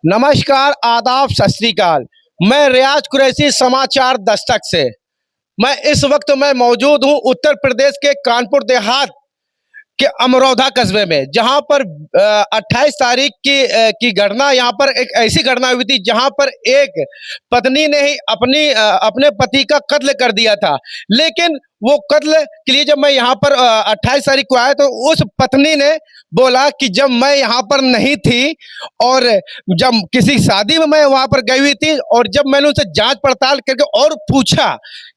नमस्कार, आदाब, सत श्री अकाल। मैं रियाज कुरैशी, समाचार दस्तक से। मैं इस वक्त मौजूद हूं उत्तर प्रदेश के कानपुर देहात के अमरोधा कस्बे में, जहां पर 28 तारीख की घटना, यहां पर एक ऐसी घटना हुई थी जहां पर एक पत्नी ने ही अपने पति का कत्ल कर दिया था। लेकिन वो कत्ल के लिए जब मैं यहाँ पर 28 तारीख को आया तो उस पत्नी ने बोला कि जब मैं यहाँ पर नहीं थी और जब किसी शादी में मैं वहां पर गई हुई थी, और जब मैंने उनसे जांच पड़ताल करके और पूछा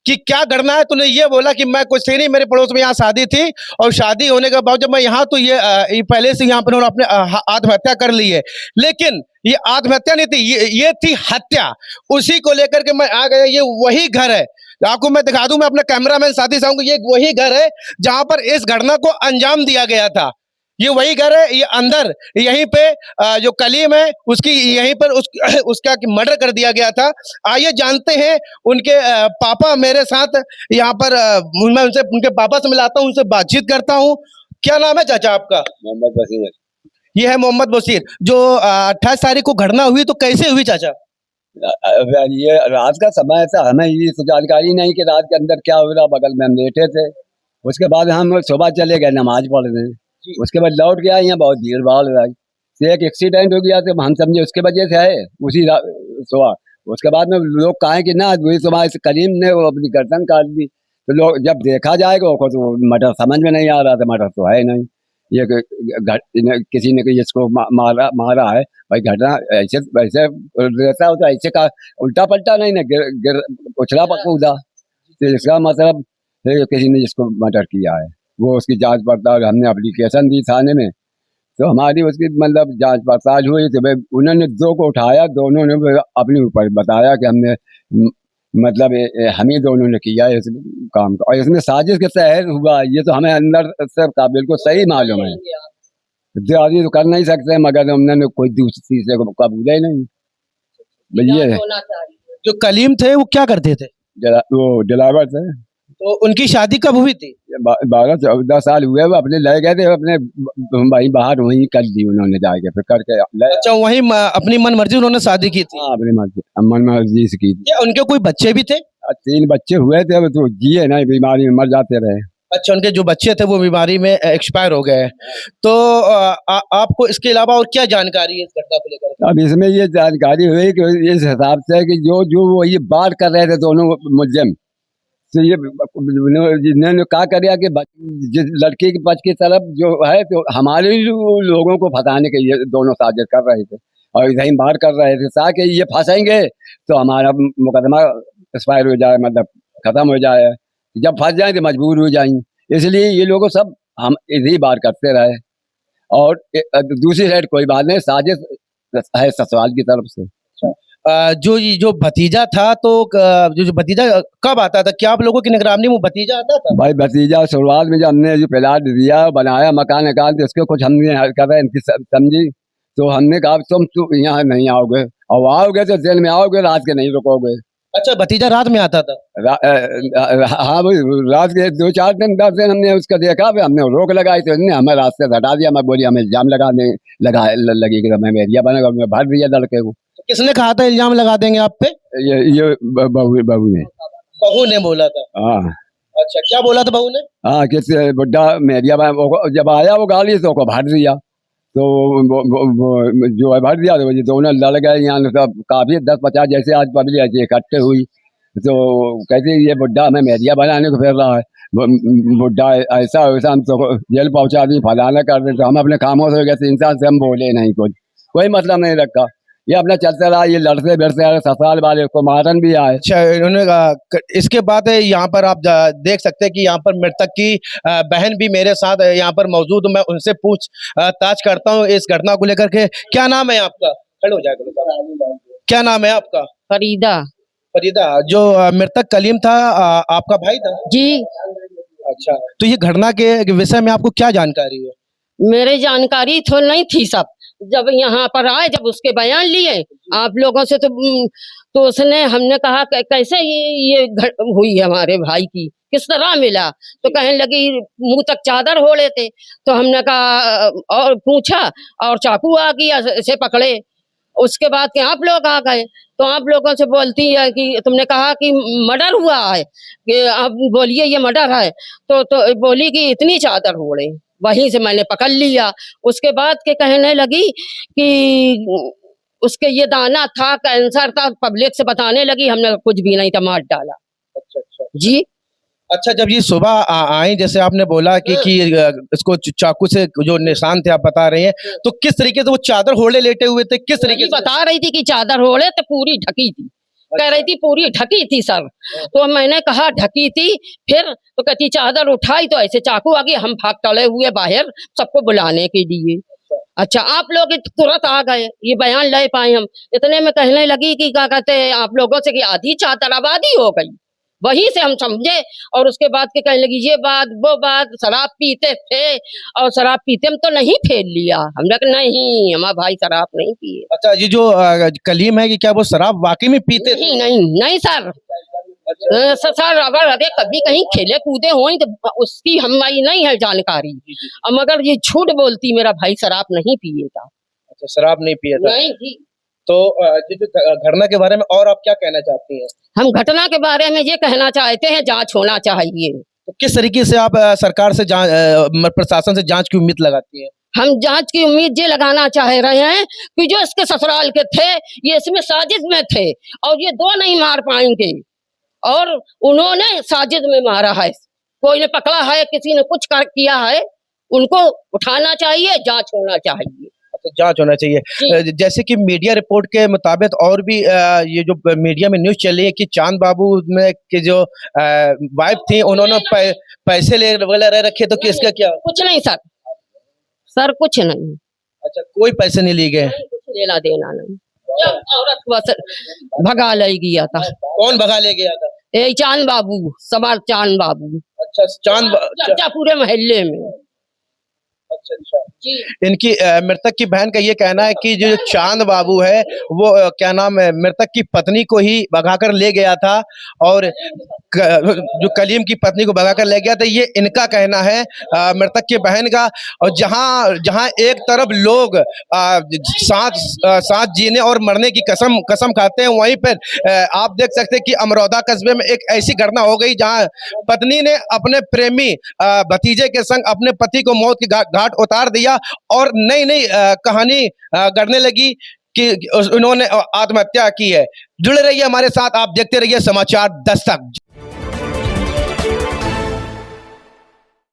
कि क्या करना है, तो उन्हें ये बोला कि मैं कुछ नहीं, मेरे पड़ोस में यहाँ शादी थी और शादी होने के बाद जब मैं यहाँ तो ये पहले से यहाँ पर उन्होंने अपने आत्महत्या कर ली है। लेकिन ये आत्महत्या नहीं थी, ये थी हत्या। उसी को लेकर के मैं आ गया। ये वही घर है, आपको मैं दिखा दूं, मैं अपने कैमरामैन साथी साहब को, ये वही घर है जहां पर इस घटना को अंजाम दिया गया था। ये वही घर है, ये अंदर यहीं पे जो कलीम है उसकी यहीं पर उसका मर्डर कर दिया गया था। आइए जानते हैं उनके पापा मेरे साथ यहाँ पर, मैं उनसे उनके पापा से मिलाता हूँ, उनसे बातचीत करता हूँ। क्या नाम है चाचा आपका? मोहम्मद बशीर। ये है मोहम्मद बशीर। जो 28 तारीख को घटना हुई तो कैसे हुई चाचा? ये रात का समय था, हमें ये तो जानकारी नहीं कि रात के अंदर क्या हो रहा। बगल में हम लेटे थे। उसके बाद हम सुबह चले गए नमाज पढ़ने। उसके बाद लौट गया, यहाँ बहुत भीड़ भाड़ रही। एक एक्सीडेंट हो गया तो हम समझे उसके वजह से है उसी सुबह। उसके बाद में लोग कहे कि ना वही सुबह इस करीम ने वो अपनी गर्दन काट दी। तो लोग जब देखा जाएगा तो मर्डर समझ में नहीं आ रहा था, मर्डर तो है नहीं। ये किसी ने इसको मारा है भाई। घटना ऐसे वैसे रहता हो तो ऐसे का उल्टा पलटा नहीं ना, गिर उछला कूदा। तो इसका मतलब किसी ने जिसको मर्डर किया है वो उसकी जांच पड़ताल, हमने एप्लीकेशन दी थाने में। तो हमारी उसकी मतलब जांच पड़ताल हुई तो भाई उन्होंने दो को उठाया, दोनों ने अपने ऊपर बताया कि हमने मतलब हम ही दोनों ने किया है इस काम को, और इसमें साजिश के तहत हुआ। ये तो हमें अंदर से बिल्कुल सही मालूम है। जो आदमी तो कर नहीं सकते, मगर उन्होंने कोई दूसरी चीज को कबूला ही नहीं। ये जो कलीम थे वो क्या करते थे? वो ड्राइवर थे। तो उनकी शादी कब हुई थी? 12-14 साल हुए। वो अपने ले गए थे, अपने भाई बाहर वहीं कर दी उन्होंने जाके, फिर करके अच्छा, वहीं अपनी मन मर्जी उन्होंने शादी की थी? हाँ, अपनी मर्जी मन मर्जी से की थी। क्या उनके कोई बच्चे भी थे? 3 बच्चे हुए थे, तो जिए नहीं, बीमारी में मर जाते रहे। अच्छा, उनके जो बच्चे थे वो बीमारी में एक्सपायर हो गए। तो आपको इसके अलावा और क्या जानकारी है इस घटना को लेकर? अब इसमें ये जानकारी हुई कि इस हिसाब से कि जो वो ये बात कर रहे थे दोनों मुलजिम, तो ये जिन्होंने क्या किया कि जिस लड़की के पक्ष की तरफ जो है तो हमारे लोगों को फंसाने के ये दोनों साजिश कर रहे थे और इधर ही बात कर रहे थे ताकि ये फंसेंगे तो हमारा मुकदमा एक्सपायर हो जाए, मतलब खत्म हो जाए। जब फंस जाए तो मजबूर हो जाएंगे, इसलिए ये लोग सब हम इधर बात करते रहे। और दूसरी साइड कोई बात नहीं, साजिश है ससुराल की तरफ से। जो भतीजा था, तो जो भतीजा कब आता था? क्या आप लोगों की निगरानी में भतीजा आता था? भाई भतीजा शुरुआत में जब हमने जो प्लाट दिया बनाया मकान तो उसके कुछ हमने कर इनकी समझी। तो हमने कहा तुम यहाँ नहीं आओगे, और आओगे तो दिन में आओगे, रात के नहीं रुकोगे। अच्छा, भतीजा रात में आता था? हाँ भाई, रात के 2-4 दिन 10 दिन हमने उसका देखा, हमने रोक लगाई तो इसने हमें रास्ते से हटा दिया। मैं बोली हमें इल्जाम लगी कि मैं एरिया बनेगा, मैं भर दिया लड़के को। किसने कहा था इल्जाम लगा देंगे आप पे? ये बहू ने बोला था। हाँ। अच्छा, क्या बोला था बहू ने? हाँ, किस बुढ़ा मेरिया जब आया वो गाली तो को भर दिया। तो जो है भर दिया तो दोनों लड़ गए। यहाँ सब काफी 10-50 जैसे आज पब्लिक ऐसे इकट्ठे हुई। तो कहते ये बुढ़ा हमें मेरिया बनाने को फिर रहा है, बुढ़ा ऐसा वैसा, हम तो जेल पहुंचा दी, फलाना कर दे। तो हम अपने खामोश हो गए, 3 साल से हम बोले नहीं, कुछ कोई मतलब नहीं रखा। ये अपना चलता रहा, ये लड़ते बिड़ते रहे, ससुराल वाले को मारन भी आए। अच्छा, इन्होंने इसके बाद यहाँ पर आप देख सकते हैं कि यहाँ पर मृतक की बहन भी मेरे साथ यहाँ पर मौजूद। मैं उनसे पूछताछ करता हूँ इस घटना को लेकर के। क्या नाम है आपका? खड़े हो जाएगा। क्या नाम है आपका? फरीदा। फरीदा। जो मृतक कलीम था आपका भाई था? जी। अच्छा, तो ये घटना के विषय में आपको क्या जानकारी है? मेरे जानकारी तो नहीं थी सब। जब यहाँ पर आए, जब उसके बयान लिए आप लोगों से, तो उसने हमने कहा कैसे ये हुई हमारे भाई की, किस तरह मिला? तो कहने लगी मुंह तक चादर हो लेते। तो हमने कहा और पूछा और चाकू आ गया से पकड़े। उसके बाद के आप लोग आ गए, तो आप लोगों से बोलती है कि तुमने कहा कि मर्डर हुआ है, कि आप बोलिए ये मर्डर है, तो बोली कि इतनी चादर ओढ़े। वहीं से मैंने पकड़ लिया। उसके बाद के कहने लगी कि उसके ये दाना था, कैंसर था, पब्लिक से बताने लगी, हमने कुछ भी नहीं था, मार डाला। अच्छा अच्छा जी अच्छा। जब ये सुबह आई, जैसे आपने बोला कि इसको चाकू से जो निशान थे आप बता रहे हैं, तो किस तरीके से वो चादर ओढ़े लेटे हुए थे, किस तरीके वही से? बता रही थी कि चादर ओढ़े तो पूरी ढकी थी। कह रही थी पूरी ढकी थी सर। तो मैंने कहा ढकी थी, फिर तो कहती चादर उठाई तो ऐसे चाकू आ गई, हम भाग टले हुए बाहर सबको बुलाने के लिए। अच्छा आप लोग तुरंत आ गए, ये बयान ले पाए हम। इतने में कहने लगी कि क्या कहते हैं आप लोगों से कि आधी चादर आबादी हो गई। वहीं से हम समझे। और उसके बाद के कहने लगी ये बात वो बात, शराब पीते थे और शराब पीते हम तो नहीं फेर लिया। हमने कहा नहीं हमारा भाई शराब नहीं पिए। अच्छा, ये जो कलीम है कि क्या वो शराब वाकई में पीते थे? नहीं नहीं नहीं सर। सर अगर अरे कभी कहीं खेले कूदे हो तो उसकी हमारी नहीं है जानकारी। अब मगर ये झूठ बोलती मेरा भाई शराब नहीं पिए था। अच्छा, शराब नहीं पिया था। नहीं जी। तो ये जो घटना के बारे में और आप क्या कहना चाहती हैं? हम घटना के बारे में ये कहना चाहते हैं जांच होना चाहिए। तो किस तरीके से आप सरकार से प्रशासन से जांच की उम्मीद लगाती हैं? हम जांच की उम्मीद ये लगाना चाह रहे हैं कि जो इसके ससुराल के थे ये इसमें साजिश में थे और ये दो नहीं मार पाएंगे और उन्होंने साजिश में मारा है। कोई ने पकड़ा है, किसी ने कुछ किया है, उनको उठाना चाहिए, जांच होना चाहिए। तो जांच होना चाहिए। जी। जैसे कि मीडिया रिपोर्ट के मुताबिक और भी ये जो मीडिया में न्यूज़ चली है कि चांद बाबू में के जो वाइफ थी उन्होंने पैसे ले वगैरह रखे, तो किसका क्या? कुछ नहीं सर। सर कुछ नहीं। अच्छा, कोई पैसे नहीं लिए गए? नहीं, कुछ लेना देना नहीं। जब औरत बस भगा ले गया था। कौन भगा ले गया था? ये चांद बाबू, सवार चांद बाबू। अच्छा, चर्चा पूरे मोहल्ले में। अच्छा अच्छा। जी। इनकी मृतक की बहन का ये कहना है कि जो चांद बाबू है वो क्या नाम है, मृतक की पत्नी को ही भगाकर ले गया था और जो कलीम की पत्नी को भगाकर ले गया था, ये इनका कहना है मृतक की बहन का। और जहां जहां एक तरफ लोग साथ जीने और मरने की कसम खाते हैं, वहीं पर आप देख सकते हैं कि अमरौदा कस्बे में एक ऐसी घटना हो गई जहां पत्नी ने अपने प्रेमी भतीजे के संग अपने पति को मौत की घाट उतार दिया और नई नई कहानी गढ़ने लगी कि उन्होंने आत्महत्या की है। जुड़े रहिए हमारे साथ, आप देखते रहिए समाचार दस्तक।